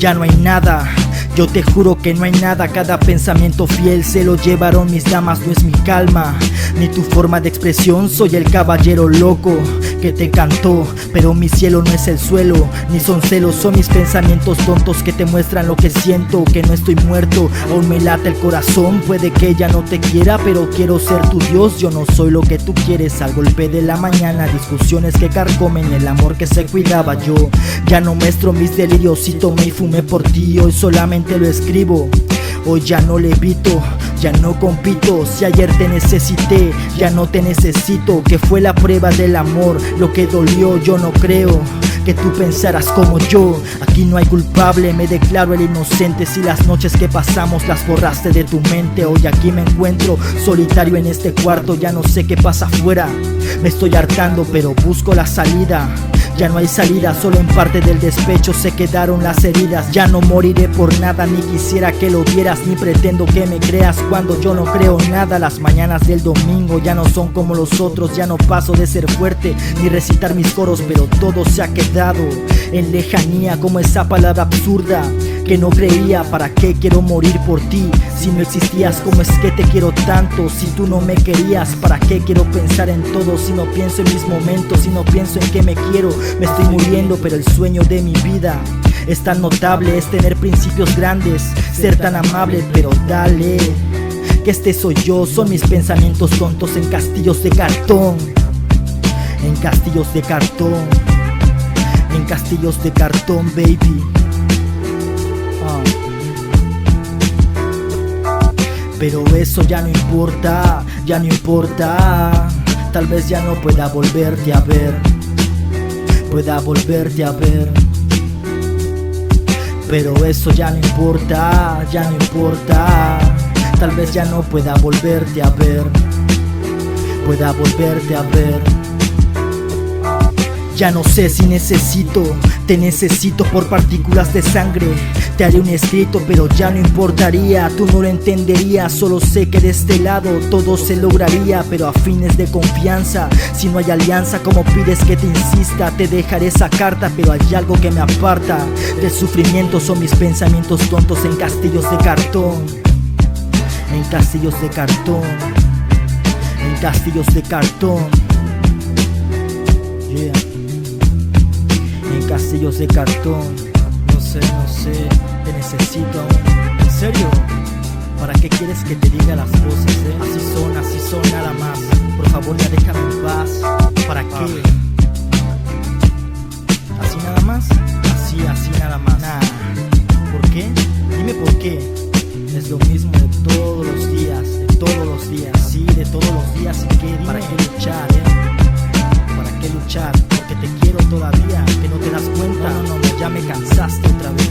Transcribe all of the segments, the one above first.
ya no hay nada. Yo te juro que no hay nada, cada pensamiento fiel se lo llevaron mis damas. No es mi calma, ni tu forma de expresión, soy el caballero loco que te cantó. Pero mi cielo no es el suelo, ni son celos, son mis pensamientos tontos que te muestran lo que siento. Que no estoy muerto, aún me late el corazón. Puede que ella no te quiera, pero quiero ser tu Dios. Yo no soy lo que tú quieres, al golpe de la mañana, discusiones que carcomen el amor que se cuidaba. Yo ya no muestro mis delirios y tomé y fumé por ti. Hoy solamente lo escribo, hoy ya no levito, ya no compito. Si ayer te necesité, ya no te necesito. Que fue la prueba del amor, lo que dolió. Yo no creo que tú pensaras como yo. Aquí no hay culpable, me declaro el inocente. Si las noches que pasamos las borraste de tu mente, hoy aquí me encuentro solitario en este cuarto. Ya no sé qué pasa afuera, me estoy hartando pero busco la salida. Ya no hay salida, solo en parte del despecho se quedaron las heridas. Ya no moriré por nada, ni quisiera que lo vieras, ni pretendo que me creas cuando yo no creo nada. Las mañanas del domingo ya no son como los otros. Ya no paso de ser fuerte, ni recitar mis coros, pero todo se ha quedado en lejanía, como esa palabra absurda que no creía. ¿Para qué quiero morir por ti? Si no existías, ¿cómo es que te quiero tanto? Si tú no me querías, ¿para qué quiero pensar en todo? Si no pienso en mis momentos, si no pienso en que me quiero. Me estoy muriendo, pero el sueño de mi vida es tan notable, es tener principios grandes, ser tan amable. Pero dale, que este soy yo, son mis pensamientos tontos en castillos de cartón. En castillos de cartón, en castillos de cartón, baby. Pero eso ya no importa, ya no importa. Tal vez ya no pueda volverte a ver, pueda volverte a ver. Pero eso ya no importa, ya no importa. Tal vez ya no pueda volverte a ver, pueda volverte a ver. Ya no sé si necesito, te necesito por partículas de sangre. Te haré un escrito, pero ya no importaría, tú no lo entenderías. Solo sé que de este lado todo se lograría, pero a fines de confianza. Si no hay alianza, como pides que te insista? Te dejaré esa carta, pero hay algo que me aparta del sufrimiento. Son mis pensamientos tontos en castillos de cartón, en castillos de cartón, en castillos de cartón. Yeah. En castillos de cartón. No sé, te necesito aún. ¿En serio? ¿Para qué quieres que te diga las cosas, Así son, nada más. Por favor, ya déjame en paz. ¿Para qué? ¿Así nada más? Así nada más. Nah. ¿Por qué? Dime por qué. Es lo mismo de todos los días, sí, de todos los días. ¿Y qué? Dime. ¿Para qué luchar, ¿Para qué luchar? Porque te quiero todavía, que no te das cuenta. No, ya me cansaste otra vez.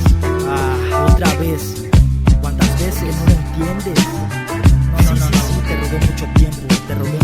Otra vez. ¿Cuántas veces no lo entiendes? Sí, te robé mucho tiempo, te robé